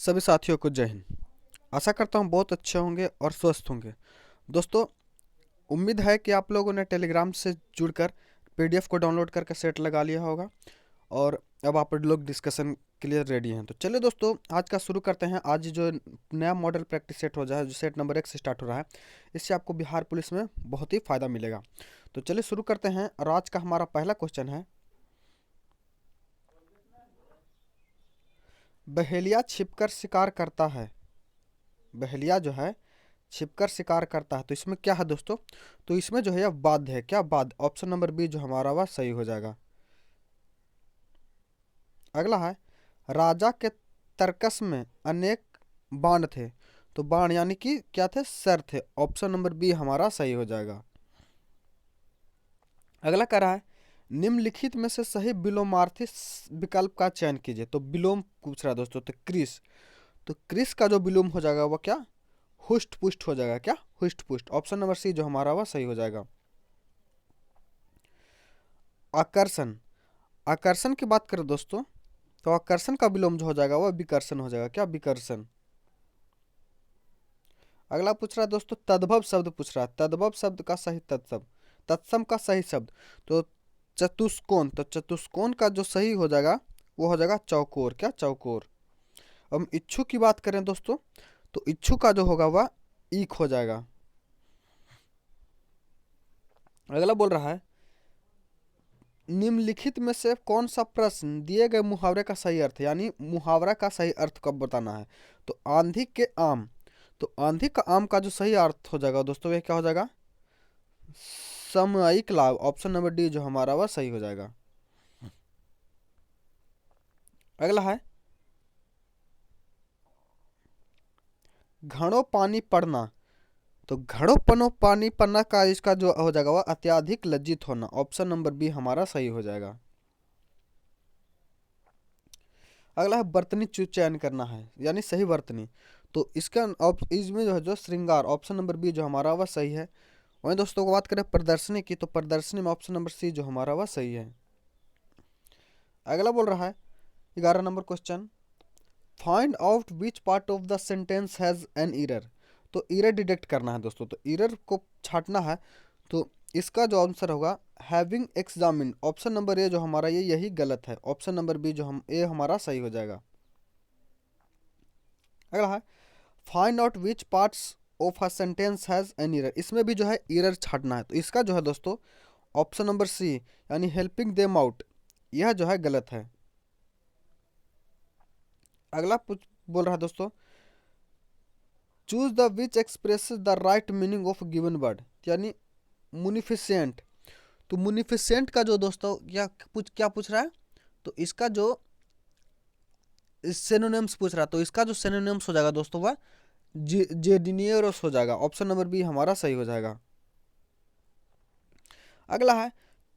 सभी साथियों को जय हिंद। आशा करता हूँ बहुत अच्छे होंगे और स्वस्थ होंगे। दोस्तों, उम्मीद है कि आप लोगों ने टेलीग्राम से जुड़कर पीडीएफ को डाउनलोड करके सेट लगा लिया होगा और अब आप लोग डिस्कशन के लिए रेडी हैं। तो चलिए दोस्तों, आज का शुरू करते हैं। आज जो नया मॉडल प्रैक्टिस सेट हो रहा है, जो सेट नंबर 1 से स्टार्ट हो रहा है, इससे आपको बिहार पुलिस में बहुत ही फ़ायदा मिलेगा। तो चलिए शुरू करते हैं। और आज का हमारा पहला क्वेश्चन है, बहेलिया छिपकर शिकार करता है। बहेलिया जो है छिपकर शिकार करता है, तो इसमें क्या है दोस्तों? तो इसमें जो है यह वाद्य है। क्या वाद्य? ऑप्शन नंबर बी जो हमारा वह सही हो जाएगा। अगला है, राजा के तरकस में अनेक बाण थे। तो बाण यानी कि क्या थे? सर थे। ऑप्शन नंबर बी हमारा सही हो जाएगा। अगला कह रहा है, निम्नलिखित में से सही विलोमार्थी विकल्प का चयन कीजिए। तो विलोम पूछ रहा है दोस्तों, तो क्रिस। तो क्रिस का जो विलोम हो जाएगा वह क्या? हुष्ट पुष्ट हो जाएगा। क्या? हुष्ट पुष्ट। ऑप्शन नंबर सी जो हमारा वह सही हो जाएगा। आकर्षण। आकर्षण की बात करें दोस्तों, तो आकर्षण का विलोम जो हो जाएगा वह विकर्षण हो जाएगा। क्या? विकर्षण। अगला पूछ रहा है दोस्तों, तद्भव शब्द पूछ रहा है। तद्भव शब्द का सही तत्सम, तत्सम का सही शब्द। तो चतुष्कोण। तो चतुष्कोण का जो सही हो जाएगा वो हो जाएगा चौकोर। क्या? चौकोर। हम इच्छु की बात करें दोस्तों, तो इच्छु का जो होगा वह ईख हो जाएगा। अगला बोल रहा है, निम्नलिखित में से कौन सा प्रश्न दिए गए मुहावरे का सही अर्थ है, यानी मुहावरा का सही अर्थ कब बताना है। तो आंधी के आम। तो आंधी का आम का जो सही अर्थ हो जाएगा दोस्तों वह क्या हो जाएगा? सामयिक लाभ। ऑप्शन नंबर डी जो हमारा वह सही हो जाएगा। अगला है, घड़ों पानी पड़ना। तो घड़ों पनो पानी पड़ना का इसका जो हो जाएगा वह अत्यधिक लज्जित होना। ऑप्शन नंबर बी हमारा सही हो जाएगा। अगला है, बर्तनी चयन करना है, यानी सही बर्तनी। तो इसका इसमें जो है जो श्रृंगार। ऑप्शन नंबर बी जो हमारा वह सही है। वहीं दोस्तों को बात करें प्रदर्शनी की, तो प्रदर्शनी में ऑप्शन नंबर सी जो हमारा वह सही है। अगला बोल रहा है 11 number question, find out which part of the sentence has an error. तो एरर डिटेक्ट करना है दोस्तों, तो एरर को छांटना है। तो इसका जो आंसर होगा having examine. Option number A जो हमारा ये यही गलत है। ऑप्शन नंबर बी जो हम ए हमारा सही हो जाएगा। अगला है, find out which parts of a sentence has an error. इसमें भी जो है एरर छांटना है। तो इसका जो है दोस्तों ऑप्शन नंबर सी यानी हेल्पिंग देम आउट, यह जो है गलत है। अगला बोल रहा है दोस्तों, choose the which express the right meaning of given word, यानी मुनिफिसेंट। तो मुनिफिसेंट का जो दोस्तों क्या पूछ रहा है? तो इसका जो सिनोनिम्स पूछ रहा है, तो इसका जो सिनोनिम्स हो जाएगा दोस्तों वह जेडिनियरस हो जाएगा। ऑप्शन नंबर बी हमारा सही हो जाएगा। अगला है,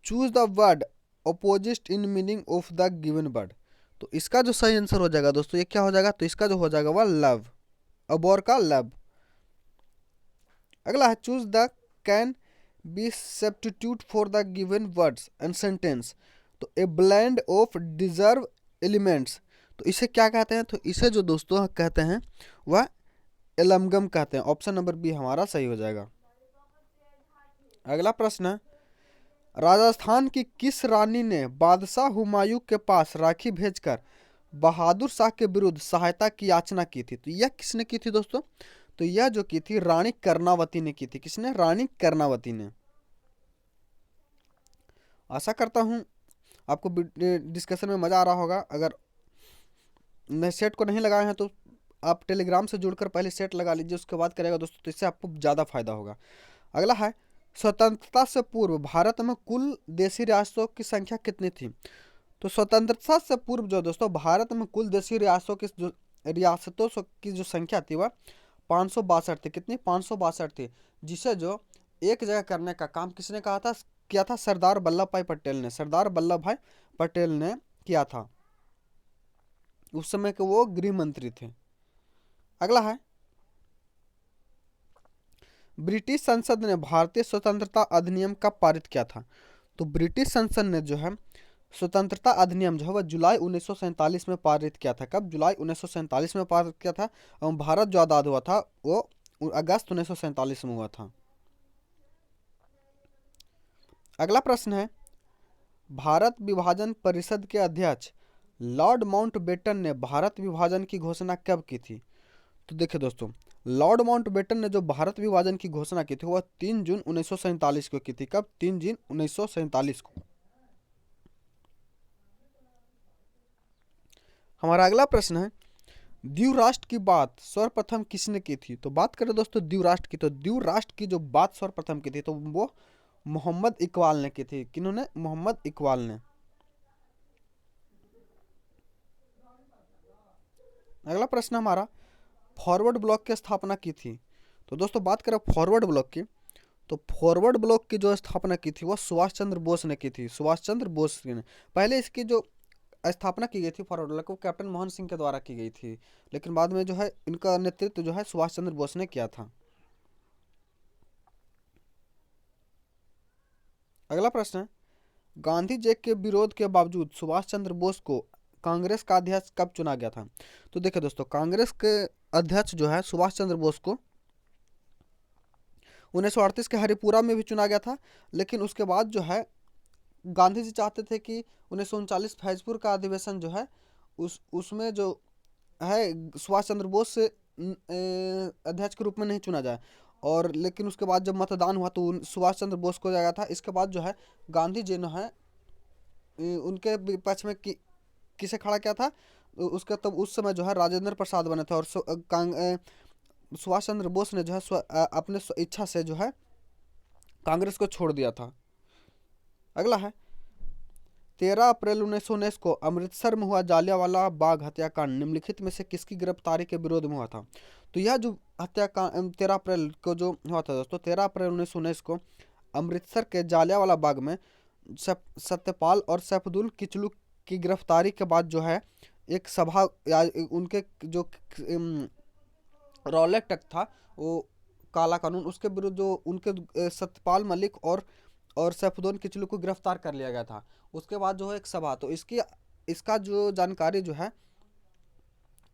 choose the word opposite in meaning of the given word. तो इसका जो सही आंसर हो जाएगा दोस्तों ये क्या हो जाएगा? तो इसका जो हो जाएगा वह लव। अबोर का लव। अगला है, choose the can be substitute for the given words and sentence. तो ए ब्लेंड ऑफ डिजर्व एलिमेंट्स। तो इसे क्या कहते हैं? तो इसे जो दोस्तों कहते हैं वह एलमगम कहते हैं। ऑप्शन नंबर बी हमारा सही हो जाएगा। अगला प्रश्न है, राजस्थान की किस रानी ने बादशाह हुमायूं के पास राखी भेजकर बहादुर शाह के विरुद्ध सहायता की याचना की थी? तो यह किसने की थी दोस्तों? तो यह जो की थी रानी कर्णावती ने की थी। किसने? रानी कर्णावती ने। आशा करता हूँ आपको डिस्कशन में मज़ा आ रहा होगा। अगर नए सेट को नहीं लगाए हैं तो आप टेलीग्राम से जुड़कर पहले सेट लगा लीजिए, उसके बाद करेगा दोस्तों, तो इससे आपको ज़्यादा फायदा होगा। अगला है, स्वतंत्रता से पूर्व भारत में कुल देशी रियासतों की संख्या कितनी थी? तो स्वतंत्रता से पूर्व जो दोस्तों भारत में कुल देशी रियासतों की जो संख्या थी वह 562 थी। कितनी? 562 थी। जिसे जो एक जगह करने का काम किसने कहा था? किया था सरदार वल्लभ भाई पटेल ने। सरदार वल्लभ भाई पटेल ने किया था। उस समय के वो गृह मंत्री थे। अगला है, ब्रिटिश संसद ने भारतीय स्वतंत्रता अधिनियम कब पारित किया था? तो ब्रिटिश संसद ने जो है स्वतंत्रता अधिनियम जो है वह जुलाई 1947 में पारित किया था। कब? जुलाई 1947 में पारित किया था। और भारत जो आज़ाद हुआ था वो अगस्त 1947 में हुआ था। अगला प्रश्न है, भारत विभाजन परिषद के अध्यक्ष लॉर्ड माउंटबेटन ने भारत विभाजन की घोषणा कब की थी? तो देखिए दोस्तों, लॉर्ड माउंटबेटन ने जो भारत विभाजन की घोषणा की थी वह 3 जून 1947 को की थी। कब? 3 जून 1947 को। हमारा अगला प्रश्न है, द्वीप राष्ट्र की बात सर्वप्रथम किसने की थी? तो बात करें दोस्तों द्वीप राष्ट्र की, तो द्वीप राष्ट्र की जो बात सर्वप्रथम की थी तो वो मोहम्मद इकबाल ने की थी। किन्होंने? मोहम्मद इकबाल ने। अगला प्रश्न हमारा, फॉरवर्ड ब्लॉक की स्थापना की थी? तो दोस्तों बात करें फॉरवर्ड ब्लॉक की, तो फॉरवर्ड ब्लॉक की जो स्थापना की थी वह सुभाष चंद्र बोस ने की थी। सुभाष चंद्र बोस ने। पहले इसकी जो स्थापना की गई थी फॉरवर्ड ब्लॉक को कैप्टन मोहन सिंह के द्वारा की गई थी, लेकिन बाद में जो है इनका नेतृत्व जो है सुभाष चंद्र बोस ने किया था। अगला प्रश्न है, गांधी जी के विरोध के बावजूद सुभाष चंद्र बोस को कांग्रेस का अध्यक्ष कब चुना गया था? तो देखिए दोस्तों, कांग्रेस के अध्यक्ष जो है सुभाष चंद्र बोस को 1938 के हरिपुरा में भी चुना गया था, लेकिन उसके बाद जो है गांधी जी चाहते थे कि 1939 फैजपुर का अधिवेशन जो है उसमें जो है सुभाष चंद्र बोस से अध्यक्ष के रूप में नहीं चुना जाए, और लेकिन उसके बाद जब मतदान हुआ तो सुभाष चंद्र बोस को जाया था। इसके बाद जो है गांधी जी ने है उनके पक्ष में किसे खड़ा किया था? उसका तब उस समय जो है राजेंद्र प्रसाद बने थे, और सुभाष चंद्र बोस ने जो है अपने इच्छा से जो है कांग्रेस को छोड़ दिया था। अगला है, 13 अप्रैल 1919 को अमृतसर में हुआ जालियांवाला बाग हत्याकांड निम्नलिखित में से किसकी गिरफ्तारी के विरोध में हुआ था? तो यह जो हत्याकांड 13 अप्रैल को जो हुआ था दोस्तों, 13 अप्रैल 1919 को अमृतसर के जालियांवाला बाग में सत्यपाल और सैफुद्दीन किचलू की गिरफ्तारी के बाद जो है एक सभा या उनके जो रॉलेट एक्ट था वो काला कानून, उसके विरुद्ध जो उनके सत्यपाल मलिक और सैफुद्दीन किचलू को गिरफ्तार कर लिया गया था। उसके बाद जो है एक सभा, तो इसका जो जानकारी जो है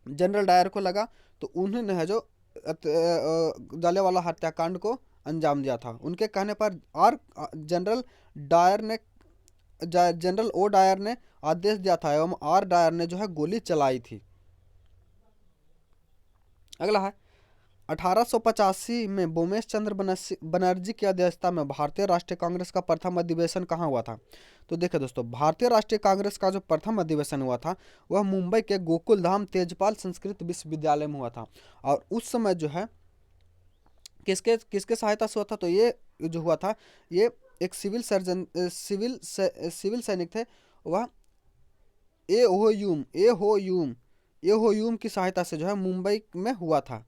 जनरल डायर को लगा, तो उन्होंने है जो जालियांवाला हत्याकांड को अंजाम दिया था। उनके कहने पर जनरल ओ डायर ने आदेश दिया था एवं आर डायर ने जो है गोली चलाई थी। अगला है, 1885 में बोमेश चंद्र बनर्जी की अध्यक्षता में भारतीय राष्ट्रीय कांग्रेस का प्रथम अधिवेशन कहाँ हुआ था? तो देखिए दोस्तों, भारतीय राष्ट्रीय कांग्रेस का जो प्रथम अधिवेशन हुआ था वह मुंबई के गोकुलधाम तेजपाल संस्कृत विश्वविद्यालय में हुआ था। और उस समय जो है किसके सहायता से हुआ था? तो ये जो हुआ था ये एक सिविल सैनिक थे, वह एहोयूम की सहायता से जो है मुंबई में हुआ था।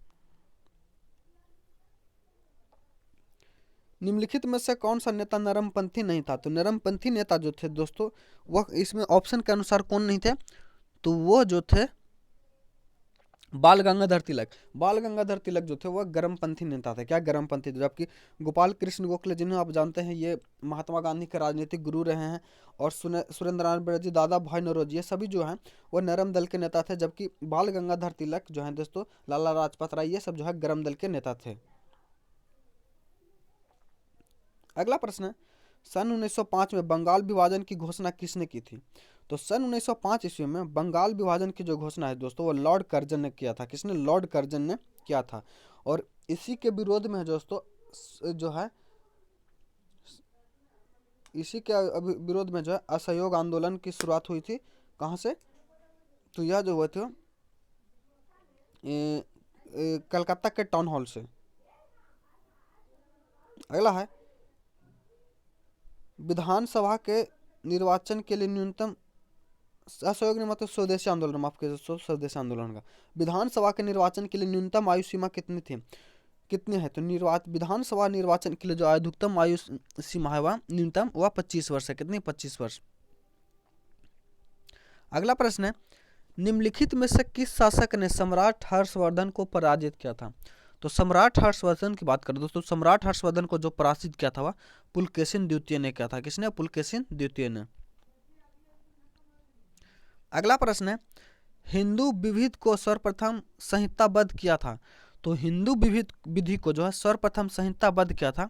निम्नलिखित में से कौन सा नेता नरमपंथी नहीं था? तो नरमपंथी नेता जो थे दोस्तों वह इसमें ऑप्शन के अनुसार कौन नहीं थे? तो वो जो थे बाल गंगाधर तिलक। बाल गंगाधर तिलक जो थे वह गर्मपंथी नेता थे। क्या? गर्मपंथी। जबकि गोपाल कृष्ण गोखले, जिन्हें आप जानते हैं ये महात्मा गांधी के राजनीतिक गुरु रहे हैं, और सुरेंद्र नारायण बनर्जी, दादा भाई नौरोजी, ये सभी जो हैं वो नरम दल के नेता थे, जबकि बाल गंगाधर तिलक जो हैं दोस्तों, लाला लाजपत राय, ये सब जो है गर्म दल के नेता थे। अगला प्रश्न है, सन 1905 में बंगाल विभाजन की घोषणा किसने की थी? तो सन 1905 ईस्वी में बंगाल विभाजन की जो घोषणा है दोस्तों वो लॉर्ड कर्जन ने किया था। किसने? लॉर्ड कर्जन ने किया था। और इसी के विरोध में दोस्तों जो है इसी के विरोध में जो है असहयोग आंदोलन की शुरुआत हुई थी। कहाँ से? तो यह जो हुए थे कलकत्ता के टाउन हॉल से। अगला है, विधानसभा के निर्वाचन के लिए न्यूनतम असहयोग नहीं, मतलब स्वदेशी आंदोलन, माफ कीजिए, स्वदेशी आंदोलन का विधानसभा के निर्वाचन के लिए न्यूनतम आयु सीमा कितनी थी? कितनी है? तो विधानसभा निर्वाचन के लिए जो अधिकतम आयु सीमा है वह न्यूनतम वह 25 वर्ष है। कितनी? 25 वर्ष। अगला प्रश्न है, निम्नलिखित में से किस शासक ने सम्राट हर्षवर्धन को पराजित किया था? तो सम्राट हर्षवर्धन की बात करें दोस्तों, सम्राट हर्षवर्धन को जो पराजित किया था वह पुलकेशिन द्वितीय ने किया था। किसने? पुलकेशिन द्वितीय ने। अगला प्रश्न है, हिंदू विविध को सर्वप्रथम संहिताबद्ध किया था। तो हिंदू विविध विधि को जो है सर्वप्रथम संहिताबद्ध किया था,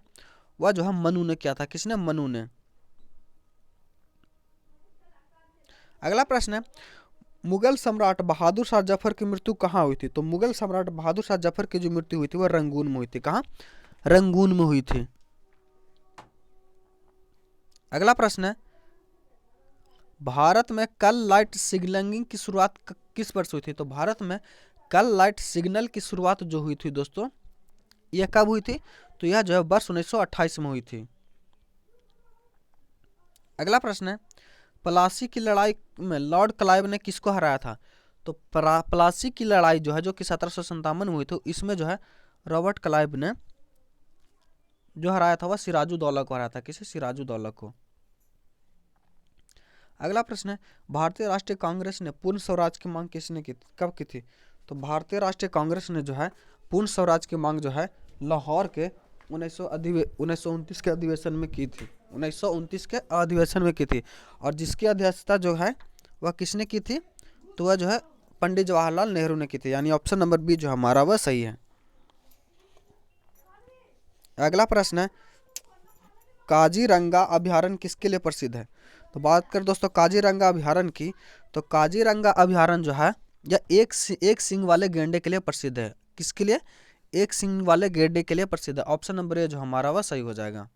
वह जो है मनु ने किया था। किसने? मनु ने। अगला प्रश्न है, मुगल सम्राट बहादुर शाह जफर की मृत्यु कहाँ हुई थी। तो मुगल सम्राट बहादुर शाह जफर की जो मृत्यु हुई थी वह रंगून में हुई थी। कहाँ? रंगून में हुई थी। अगला प्रश्न है, भारत में कल लाइट सिग्नलिंग की शुरुआत किस वर्ष हुई थी। तो भारत में कल लाइट सिग्नल की शुरुआत जो हुई थी दोस्तों, यह कब हुई थी। तो यह जो है वर्ष 1928 में हुई थी। अगला प्रश्न है, प्लासी की लड़ाई में लॉर्ड क्लाइव ने किसको हराया था। तो प्लासी की लड़ाई जो है, जो कि 1757 में हुई थी, इसमें जो है रॉबर्ट क्लाइव ने जो हराया था वह सिराजुद्दौला को हराया था। किसे? सिराजुद्दौला को। अगला प्रश्न है, भारतीय राष्ट्रीय कांग्रेस ने पूर्ण स्वराज की मांग किसने की, कब की थी। तो भारतीय राष्ट्रीय कांग्रेस ने जो है पूर्ण स्वराज की मांग जो है लाहौर के 1929 के अधिवेशन में की थी। 1929 के अधिवेशन में की थी। और जिसकी अध्यक्षता जो है वह किसने की थी। तो वह जो है पंडित जवाहरलाल नेहरू ने की थी। यानी ऑप्शन नंबर बी जो हमारा वह सही है। अगला प्रश्न है, काजीरंगा अभयारण्य किसके लिए प्रसिद्ध है। तो बात करें दोस्तों काजीरंगा अभयारण्य की, तो काजीरंगा अभयारण्य जो है यह एक सींग वाले गैंडे के लिए प्रसिद्ध है। किसके लिए? एक सींग वाले गैंडे के लिए प्रसिद्ध है। ऑप्शन नंबर ए जो हमारा वह सही हो जाएगा।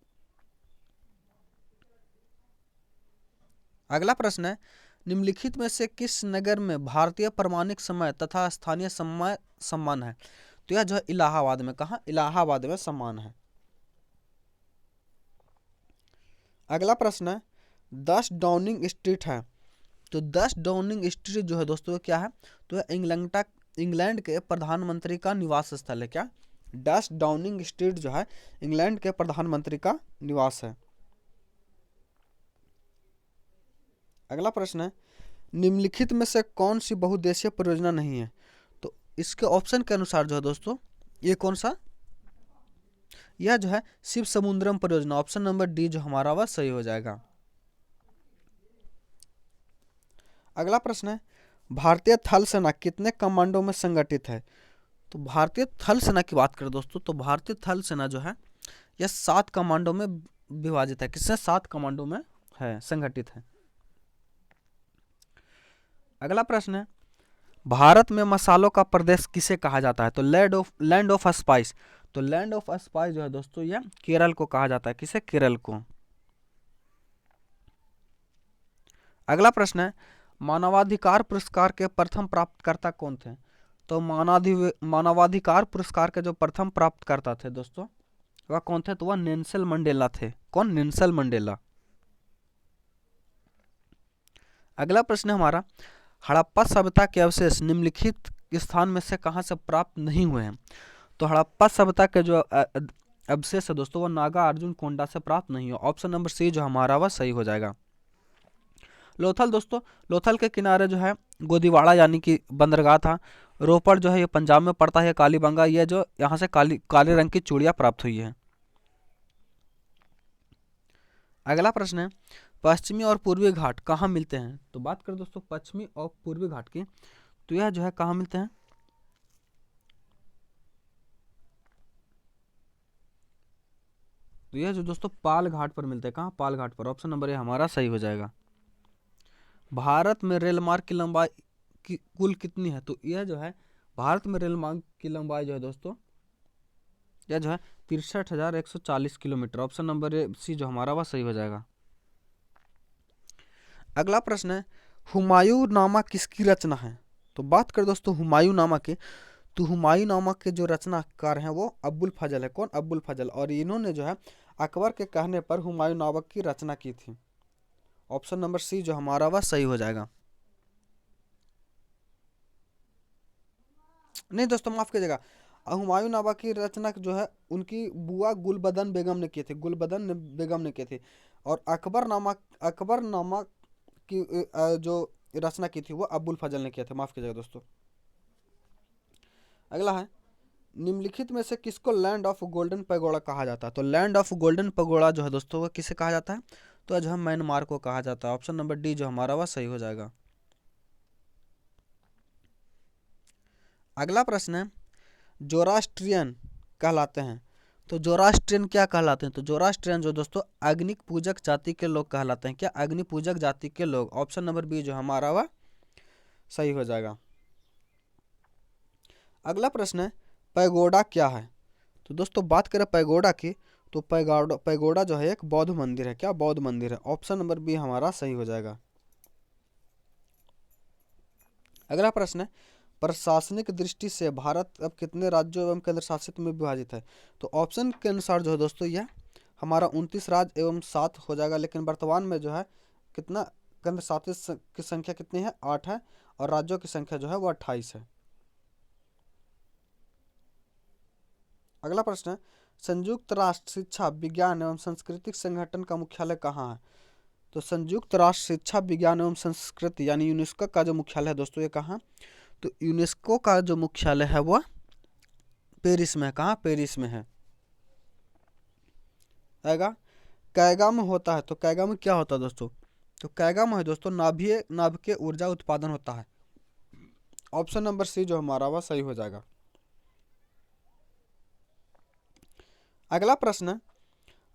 अगला प्रश्न है, निम्नलिखित में से किस नगर में भारतीय प्रमाणिक समय तथा स्थानीय समय सम्मान है। तो यह जो है इलाहाबाद में। कहाँ? इलाहाबाद में सम्मान है। अगला प्रश्न है, 10 डाउनिंग स्ट्रीट है। तो 10 डाउनिंग स्ट्रीट जो है दोस्तों क्या है। तो इंग्लैंड के प्रधानमंत्री का निवास स्थल है। क्या? 10 डाउनिंग स्ट्रीट जो है इंग्लैंड के प्रधानमंत्री का निवास है। अगला प्रश्न है, निम्नलिखित में से कौन सी बहुउद्देशीय परियोजना नहीं है। तो इसके ऑप्शन के अनुसार जो है दोस्तों ये कौन सा, यह जो है शिव समुद्रम परियोजना। ऑप्शन नंबर डी जो हमारा वह सही हो जाएगा। अगला प्रश्न है, भारतीय थल सेना कितने कमांडों में संगठित है। तो भारतीय थल सेना की बात करें दोस्तों, तो भारतीय थल सेना जो है यह 7 कमांडों में विभाजित है। किससे? 7 कमांडों में है, संगठित है। अगला प्रश्न है, भारत में मसालों का प्रदेश किसे कहा जाता है। तो लैंड ऑफ स्पाइस। तो लैंड ऑफ स्पाइस जो है दोस्तों यह केरल को कहा जाता है। किसे? केरल को। अगला प्रश्न है, मानवाधिकार पुरस्कार के प्रथम प्राप्तकर्ता कौन थे। तो मानवाधिकार पुरस्कार के जो प्रथम प्राप्तकर्ता थे दोस्तों वह कौन थे। तो वह नेल्सन मंडेला थे। कौन? Nelson Mandela. अगला प्रश्न है हमारा, हड़प्पा सभ्यता के अवशेष निम्नलिखित स्थान में से कहां से प्राप्त नहीं हुए हैं। तो हड़प्पा सभ्यता के जो अवशेष है दोस्तों वो नागा अर्जुन कोंडा से प्राप्त नहीं हुआ। ऑप्शन नंबर सी जो हमारा वह सही हो जाएगा। लोथल दोस्तों, लोथल के किनारे जो है गोदीवाड़ा यानी कि बंदरगाह था। रोपड़ जो है ये पंजाब में पड़ता है। कालीबंगा ये जो यहाँ से काले रंग की चूड़ियाँ प्राप्त हुई है। अगला प्रश्न है, पश्चिमी और पूर्वी घाट कहाँ मिलते हैं। तो बात करें दोस्तों पश्चिमी और पूर्वी घाट की, तो यह जो है कहाँ मिलते हैं। तो यह जो दोस्तों पाल घाट पर मिलते हैं। कहाँ? पाल घाट पर। ऑप्शन नंबर ए हमारा सही हो जाएगा। भारत में रेल मार्ग की लंबाई की कुल कितनी है। तो यह जो है भारत में रेल मार्ग की लंबाई जो है दोस्तों यह जो है 63,140 किलोमीटर। ऑप्शन नंबर ए सी जो हमारा वह सही हो जाएगा। अगला प्रश्न है, हुमायूं नामा किसकी रचना है। तो बात करें दोस्तों हुमायूं नामा की, तो हुमायूं नामा के जो रचनाकार हैं वो अब्बुल फजल है। कौन? अब्बुल फजल। और इन्होंने जो है अकबर के कहने पर हुमायूं नामा की रचना की थी। ऑप्शन नंबर सी जो हमारा वह सही हो जाएगा। नहीं दोस्तों माफ कीजिएगा, हुमायूं नामा की रचना जो है उनकी बुआ गुलबदन बेगम ने की थी। गुलबदन बेगम ने की थी। और अकबर नामा की जो रचना की थी वो अब्बुल फजल ने किया था। माफ कीजिएगा दोस्तों। अगला है, निम्नलिखित में से किसको लैंड ऑफ गोल्डन पैगोडा कहा जाता है। तो लैंड ऑफ गोल्डन पैगोडा जो है दोस्तों वो किसे कहा जाता है। तो जो है म्यांमार को कहा जाता है। ऑप्शन नंबर डी जो हमारा वह सही हो जाएगा। अगला प्रश्न है, जोरास्ट्रियन कहलाते हैं। तो जोरास्ट्रियन क्या कहलाते हैं? तो जोरास्ट्रियन जो दोस्तों अग्नि पूजक जाति के लोग कहलाते हैं। क्या? अग्नि पूजक जाति के लोग। ऑप्शन नंबर बी जो हमारा वह सही हो जाएगा। अगला प्रश्न है, पैगोडा क्या है? तो दोस्तों बात करें पैगोडा की, तो पैगोडा जो है एक बौद्ध मंदिर है। क्या? बौद्ध मंदिर है। ऑप्शन नंबर बी हमारा सही हो जाएगा। अगला प्रश्न है, प्रशासनिक दृष्टि से भारत अब कितने राज्यों एवं केंद्र शासित में विभाजित है? तो ऑप्शन के अनुसार जो है दोस्तों यह हमारा 29 राज्य एवं 7 हो जाएगा, लेकिन वर्तमान में जो है कितना केंद्र शासित की संख्या कितनी है? 8 है, और राज्यों की संख्या जो है वो 28 है। अगला प्रश्न है, संयुक्त राष्ट्र शिक्षा विज्ञान एवं सांस्कृतिक संगठन का मुख्यालय कहाँ है? तो संयुक्त राष्ट्र शिक्षा विज्ञान एवं संस्कृति यानी यूनेस्को का जो मुख्यालय है दोस्तों ये कहाँ? तो यूनेस्को का जो मुख्यालय है वह पेरिस में है। कहाँ? पेरिस में है। आएगा कैगा में होता है। तो कैगा में क्या होता है दोस्तों? तो कैगा में है दोस्तों नाभिकीय ऊर्जा उत्पादन होता है। ऑप्शन नंबर सी जो हमारा वह सही हो जाएगा। अगला प्रश्न है,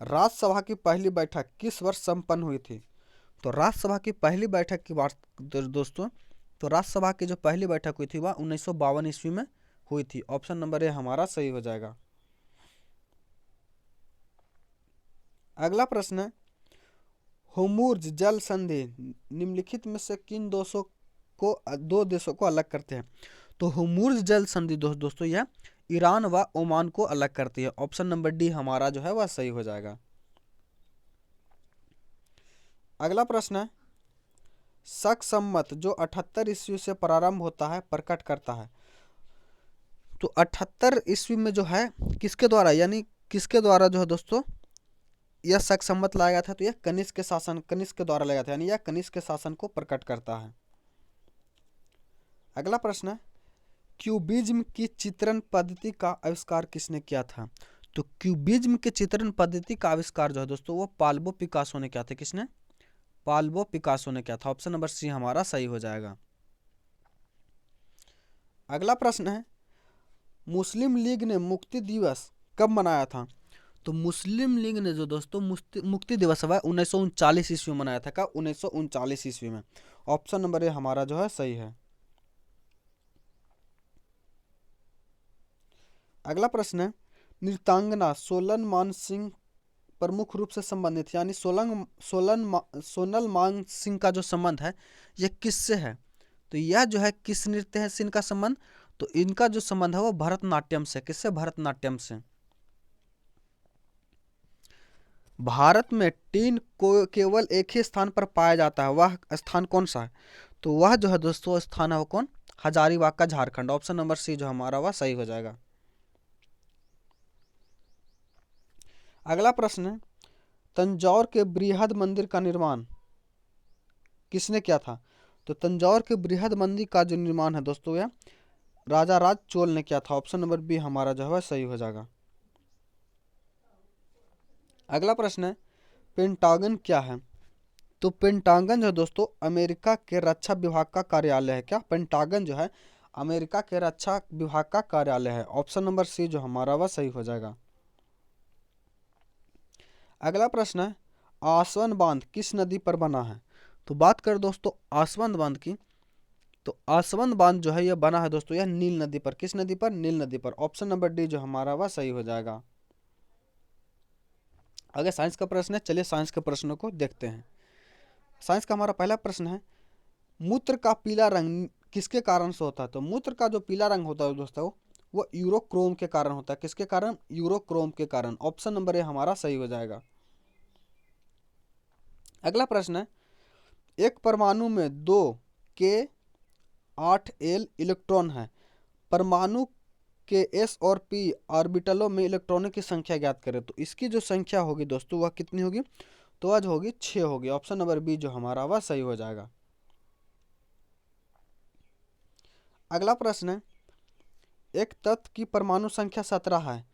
राज्यसभा की पहली बैठक किस वर्ष संपन्न हुई थी? तो राज्यसभा की पहली बैठक की बात दोस्तों, तो राज्यसभा की जो पहली बैठक हुई थी वह 1952 ईस्वी में हुई थी। ऑप्शन नंबर ए हमारा सही हो जाएगा। अगला प्रश्न है, होर्मुज़ जल संधि निम्नलिखित में से किन दो देशों को अलग करते हैं? तो होर्मुज़ जल संधि दोस्तों यह ईरान व ओमान को अलग करती है। ऑप्शन नंबर डी हमारा जो है वह सही हो जाएगा। अगला प्रश्न है, शक संवत जो 78 ईस्वी से प्रारंभ होता है प्रकट करता है। तो 78 ईस्वी में जो है किसके द्वारा, यानी किसके द्वारा जो है दोस्तों यह शक संवत लाया गया था? तो यह कनिष्क के द्वारा लाया था, यानी यह कनिष्क के शासन को प्रकट करता है। अगला प्रश्न है, क्यूबिज्म की चित्रण पद्धति का आविष्कार किसने किया था? तो क्यूबिज्म के चित्रण पद्धति का आविष्कार जो है दोस्तों वो पाब्लो पिकासो ने किया था। किसने? पाब्लो पिकासो ने किया था। ऑप्शन नंबर सी हमारा सही हो जाएगा। अगला प्रश्न है, मुस्लिम लीग ने मुक्ति दिवस कब मनाया था? तो मुस्लिम लीग ने जो दोस्तों मुक्ति दिवस है 1939 ईस्वी में मनाया था। का 1939 ईस्वी में। ऑप्शन नंबर ए हमारा जो है सही है। अगला प्रश्न है, नृत्यांगना सोलन मानसिंह प्रमुख रूप से संबंधित, यानी सोनल मान सिंह का जो संबंध है यह किससे है? तो यह जो है किस नृत्य है से इनका संबंध? तो इनका जो संबंध है वो भरतनाट्यम से। किससे? भरतनाट्यम से। भारत में टीन को केवल एक ही स्थान पर पाया जाता है, वह स्थान कौन सा है? तो वह जो है दोस्तों स्थान है वो कौन? हजारीबाग का झारखंड। ऑप्शन नंबर सी जो हमारा वह सही हो जाएगा। अगला प्रश्न है, तंजौर के बृहद मंदिर का निर्माण किसने किया था? तो तंजौर के बृहद मंदिर का जो निर्माण है दोस्तों यह राजा राज चोल ने किया था। ऑप्शन नंबर बी हमारा जो है सही हो जाएगा। अगला प्रश्न है, पेंटागन क्या है? तो पेंटागन जो है दोस्तों अमेरिका के रक्षा विभाग का कार्यालय है। क्या? पेंटागन जो है अमेरिका के रक्षा विभाग का कार्यालय है। ऑप्शन नंबर सी जो हमारा वह सही हो जाएगा। अगला प्रश्न है, आसवन बांध किस नदी पर बना है? तो बात करें दोस्तों आसवन बांध की, तो आसवन बांध जो है यह बना है दोस्तों यह नील नदी पर। किस नदी पर? नील नदी पर। ऑप्शन नंबर डी जो हमारा वह सही हो जाएगा। आगे साइंस का प्रश्न है, चलिए साइंस के प्रश्नों को देखते हैं। साइंस का हमारा पहला प्रश्न है, मूत्र का पीला रंग किसके कारण से होता है? तो मूत्र का जो पीला रंग होता है दोस्तों वो यूरोक्रोम के कारण होता है। किसके कारण? यूरोक्रोम के कारण। ऑप्शन नंबर ए हमारा सही हो जाएगा। अगला प्रश्न है, एक परमाणु में 2k8l इलेक्ट्रॉन है, परमाणु के s और p ऑर्बिटलों में इलेक्ट्रॉनों की संख्या ज्ञात करें। तो इसकी जो संख्या होगी दोस्तों वह कितनी होगी? तो आज होगी 6 होगी। ऑप्शन नंबर बी जो हमारा वह सही हो जाएगा। अगला प्रश्न है, एक तत्व की परमाणु संख्या 17 है,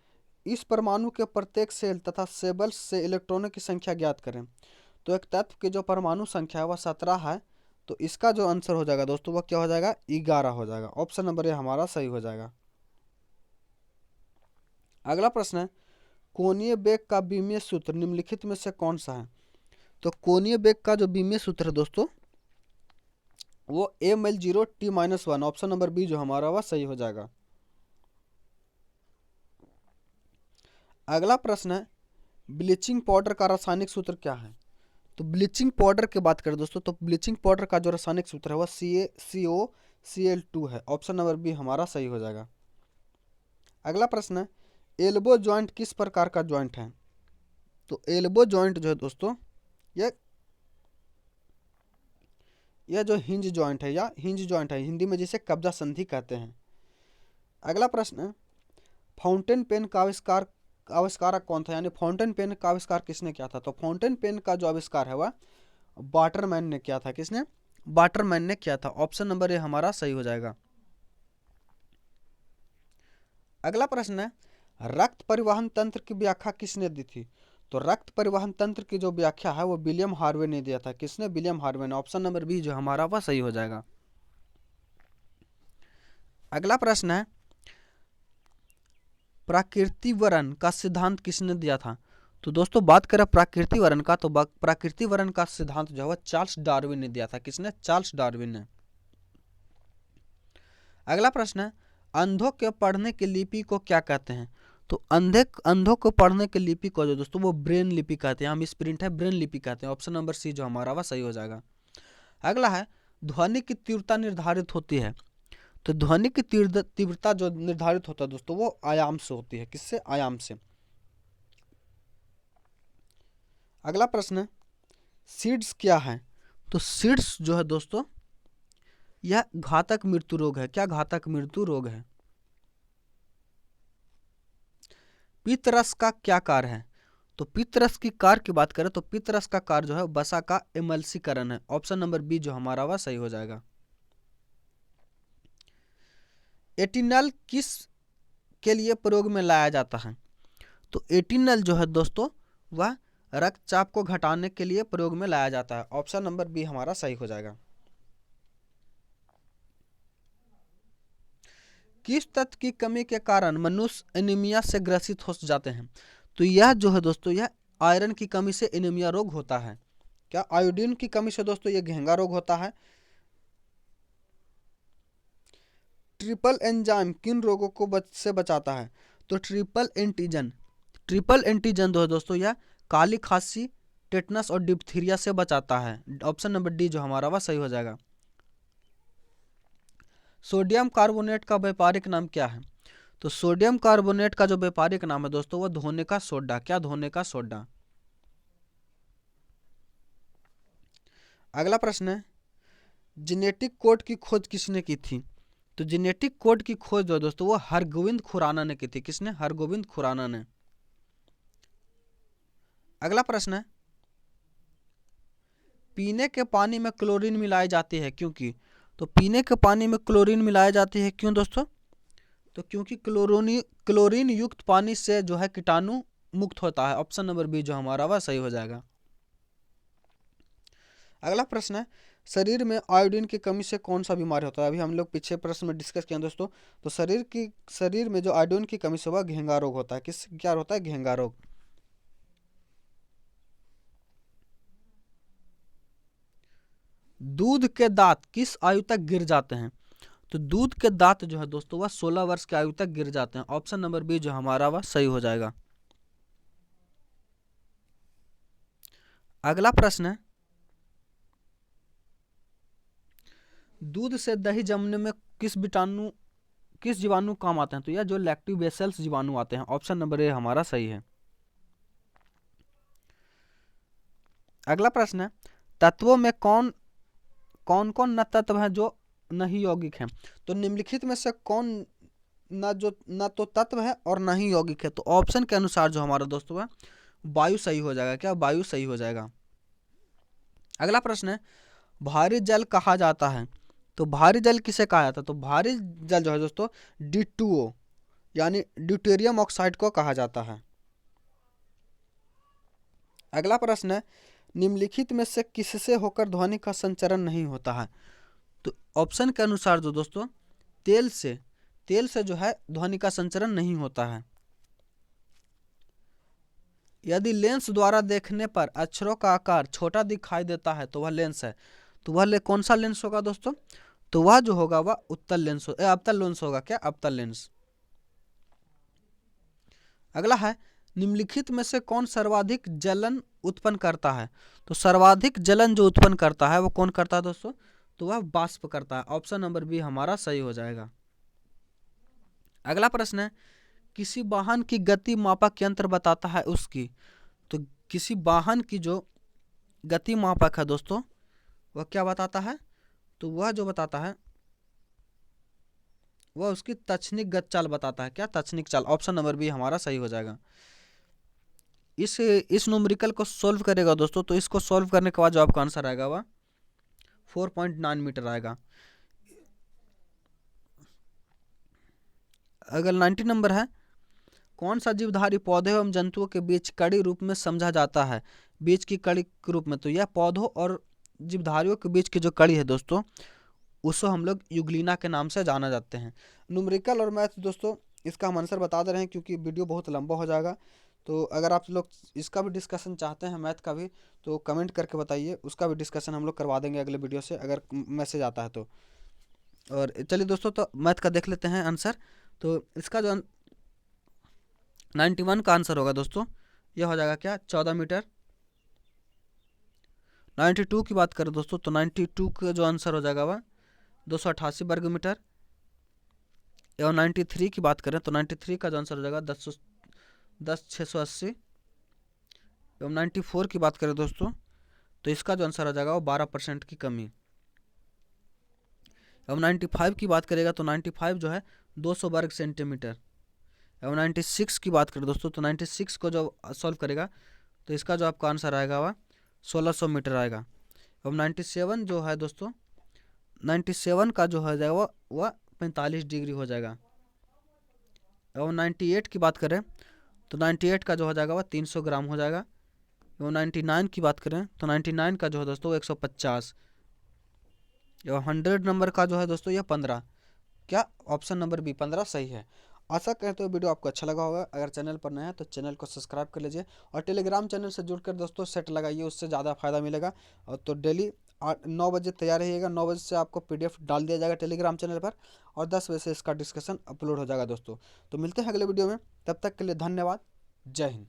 इस परमाणु के प्रत्येक सेल तथा शेबल्स से इलेक्ट्रॉनों की संख्या ज्ञात करें। तो एक तत्व की जो परमाणु संख्या है वह 17 है, तो इसका जो आंसर हो जाएगा दोस्तों वह क्या हो जाएगा, 11 हो जाएगा। ऑप्शन नंबर ए हमारा सही हो जाएगा। अगला प्रश्न है, कोणीय बेग का बीमीय सूत्र निम्नलिखित में से कौन सा है? तो कोणीय बेग का जो बीमीय सूत्र है दोस्तों वो ml0t-1। ऑप्शन नंबर बी जो हमारा वह सही हो जाएगा। अगला प्रश्न है, ब्लीचिंग पाउडर का रासायनिक सूत्र क्या है? तो ब्लीचिंग पाउडर की बात करें दोस्तों तो ब्लीचिंग पाउडर का जो रासायनिक सूत्र है वह CaCO है। ऑप्शन नंबर बी हमारा सही हो जाएगा। अगला प्रश्न है, एल्बो जॉइंट किस प्रकार का जॉइंट है? तो एल्बो जॉइंट जो है दोस्तों यह जो हिंज जॉइंट है या हिंज जॉइंट है, हिंदी में जिसे कब्जा संधि कहते हैं। अगला प्रश्न है, फाउंटेन पेन का आविष्कारक कौन था? यानी फाउंटेन पेन का आविष्कार किसने किया था? तो फाउंटेन पेन का जो आविष्कार है वह वाटरमैन ने किया था। किसने? वाटरमैन ने किया था। ऑप्शन नंबर ए हमारा सही हो जाएगा। अगला प्रश्न है, रक्त परिवहन तंत्र की व्याख्या किसने दी थी? तो रक्त परिवहन तंत्र की जो व्याख्या है वो विलियम हार्वे ने दिया था। किसने? विलियम हार्वे ने। ऑप्शन नंबर बी जो हमारा वह सही हो जाएगा। अगला प्रश्न है, प्राकृतिकवरण का सिद्धांत किसने दिया था? तो दोस्तों बात करें प्राकृतिकवरण का तो प्राकृतिकवरण का सिद्धांत जो है चार्ल्स डार्विन ने दिया था। किसने? चार्ल्स डार्विन ने। अगला प्रश्न है, अंधों के पढ़ने की लिपि को क्या कहते हैं? तो अंधों को पढ़ने की लिपि को जो दोस्तों वो ब्रेन लिपि कहते हैं। हम इस प्रिंट है ब्रेन लिपि कहते हैं। ऑप्शन नंबर सी जो हमारा वह सही हो जाएगा। अगला है, ध्वनि की तीव्रता निर्धारित होती है। तो ध्वनि की तीव्रता जो निर्धारित होता है दोस्तों वो आयाम से होती है। किससे? आयाम से। अगला प्रश्न है, सीड्स क्या है? तो सीड्स जो है दोस्तों यह घातक मृत्यु रोग है। क्या घातक मृत्यु रोग है? पित्तरस का क्या कार्य है? तो पित्तरस की कार्य की बात करें तो पित्तरस का कार्य जो है वसा का एमल्सीकरण है। ऑप्शन नंबर बी जो हमारा वह सही हो जाएगा। एटिनल किस के लिए प्रयोग में लाया जाता है? तो एटिनल जो है दोस्तों वह रक्तचाप को घटाने के लिए प्रयोग में लाया जाता है। ऑप्शन नंबर बी हमारा सही हो जाएगा। किस तत्व की कमी के कारण मनुष्य एनीमिया से ग्रसित हो जाते हैं? तो यह जो है दोस्तों यह आयरन की कमी से एनीमिया रोग होता है। क्या? आयोडीन की कमी से दोस्तों यह घेंगा रोग होता है। ट्रिपल एंजाइम किन रोगों को से बचाता है? तो ट्रिपल एंटीजन जो है दोस्तों यह काली खांसी, टेटनस और डिप्थीरिया से बचाता है। ऑप्शन नंबर डी जो हमारा वह सही हो जाएगा। सोडियम कार्बोनेट का व्यापारिक नाम क्या है? तो सोडियम कार्बोनेट का जो व्यापारिक नाम है दोस्तों वह धोने का सोडा। क्या? धोने का सोडा। अगला प्रश्न है, जेनेटिक कोड की खोज किसने की थी? तो जेनेटिक कोड की खोज जो है दोस्तों वो हरगोविंद खुराना ने की थी। किसने? हरगोविंद खुराना ने। अगला प्रश्न है, पीने के पानी में क्लोरीन मिलाई जाती है क्योंकि? तो पीने के पानी में क्लोरीन मिलाई जाती है क्यों दोस्तों? तो क्योंकि क्लोरीन युक्त पानी से जो है कीटाणु मुक्त होता है। ऑप्शन नंबर बी जो हमारा वह सही हो जाएगा। अगला प्रश्न है, शरीर में आयोडीन की कमी से कौन सा बीमारी होता है? अभी हम लोग पीछे प्रश्न में डिस्कस किया दोस्तों। तो शरीर में जो आयोडीन की कमी से वह घेंगा रोग होता है। क्या होता है? घेंगा रोग। दूध के दांत किस आयु तक गिर जाते हैं? तो दूध के दांत जो है दोस्तों वह 16 वर्ष की आयु तक गिर जाते हैं। ऑप्शन नंबर बी जो हमारा वह सही हो जाएगा। अगला प्रश्न है, दूध से दही जमने में किस जीवाणु काम आते हैं? तो यह जो लैक्टोबैसिलस जीवाणु आते हैं। ऑप्शन नंबर ए हमारा सही है। अगला प्रश्न है, तत्वों में कौन कौन न तत्व हैं जो नहीं यौगिक हैं? तो निम्नलिखित में से कौन न तो तत्व है और न ही यौगिक है? तो ऑप्शन के अनुसार जो हमारा दोस्तों है वायु सही हो जाएगा। क्या? वायु सही हो जाएगा। अगला प्रश्न है, भारी जल कहा जाता है। तो भारी जल किसे कहा जाता है? तो भारी जल जो है दोस्तों D2O यानी ड्यूटेरियम ऑक्साइड को कहा जाता है। अगला प्रश्न है, निम्नलिखित में से किससे होकर ध्वनि का संचरण नहीं होता है? तो ऑप्शन के अनुसार जो दोस्तों तेल से जो है ध्वनि का संचरण नहीं होता है। यदि लेंस द्वारा देखने पर अक्षरों का आकार छोटा दिखाई देता है तो वह लेंस है। तो वह कौन सा लेंस होगा दोस्तों? तो वह जो होगा वह अवतल लेंस होगा। क्या? अवतल लेंस। अगला है, निम्नलिखित में से कौन सर्वाधिक जलन उत्पन्न करता है? तो सर्वाधिक जलन जो उत्पन्न करता है वो कौन करता है दोस्तों? तो वह वाष्प करता है। ऑप्शन नंबर बी हमारा सही हो जाएगा। अगला प्रश्न है, किसी वाहन की गति मापक यंत्र बताता है उसकी। तो किसी वाहन की जो गति मापक है दोस्तों वह क्या बताता है? तो वह जो बताता है वह उसकी तक्षणिक गति चाल बताता है। क्या? तक्षणिक चाल। ऑप्शन नंबर बी हमारा सही हो जाएगा। इस न्यूमेरिकल को सॉल्व करेगा दोस्तों, तो इसको सॉल्व करने के बाद जो आपका आंसर आएगा वह 4.9 मीटर आएगा। अगर 90 नंबर है, कौन सा जीवधारी पौधे एवं जंतुओं के बीच कड़ी रूप में समझा जाता है? बीच की कड़ी के रूप में। तो यह पौधों और जीवधारियों के बीच की जो कड़ी है दोस्तों उसको हम लोग युगलीना के नाम से जाना जाते हैं। न्यूमेरिकल और मैथ दोस्तों इसका हम आंसर बता दे रहे हैं क्योंकि वीडियो बहुत लंबा हो जाएगा। तो अगर आप लोग इसका भी डिस्कशन चाहते हैं मैथ का भी तो कमेंट करके बताइए, उसका भी डिस्कशन हम लोग करवा देंगे अगले वीडियो से अगर मैसेज आता है तो। और चलिए दोस्तों तो मैथ का देख लेते हैं आंसर। तो इसका जो 91 का आंसर होगा दोस्तों यह हो जाएगा क्या? 14 मीटर। 92 की बात करें दोस्तों तो 92 का जो आंसर हो जाएगा वह 288 वर्ग मीटर। एवं 93 की बात करें तो 93 का जो आंसर हो जाएगा 10,680। एवं 94 की बात करें दोस्तों तो इसका जो आंसर आ जाएगा वो 12% की कमी। एवं 95 की बात करेगा तो 95 जो है 200 वर्ग सेंटीमीटर। एवं 96 की बात करें दोस्तों तो 96 को जो सॉल्व करेगा तो इसका जो आपका आंसर आएगा वह 1600 मीटर आएगा। एवं 97 जो है दोस्तों 97 का जो हो जाएगा वह 45 डिग्री हो जाएगा। एवं 98 की बात करें तो 98 का जो हो जाएगा वह 300 ग्राम हो जाएगा। एवं 99 की बात करें तो 99 का जो है दोस्तों 150। एवं 100 नंबर का जो है दोस्तों यह 15। क्या? ऑप्शन नंबर बी 15 सही है। आशा करते हो वीडियो आपको अच्छा लगा होगा। अगर चैनल पर नया है तो चैनल को सब्सक्राइब कर लीजिए और टेलीग्राम चैनल से जुड़कर दोस्तों सेट लगाइए, उससे ज़्यादा फायदा मिलेगा। और तो डेली 9 बजे तैयार रहिएगा। 9 बजे से आपको PDF डाल दिया जाएगा टेलीग्राम चैनल पर और 10 बजे से इसका डिस्कशन अपलोड हो जाएगा दोस्तों। तो मिलते हैं अगले वीडियो में, तब तक के लिए धन्यवाद। जय हिंद।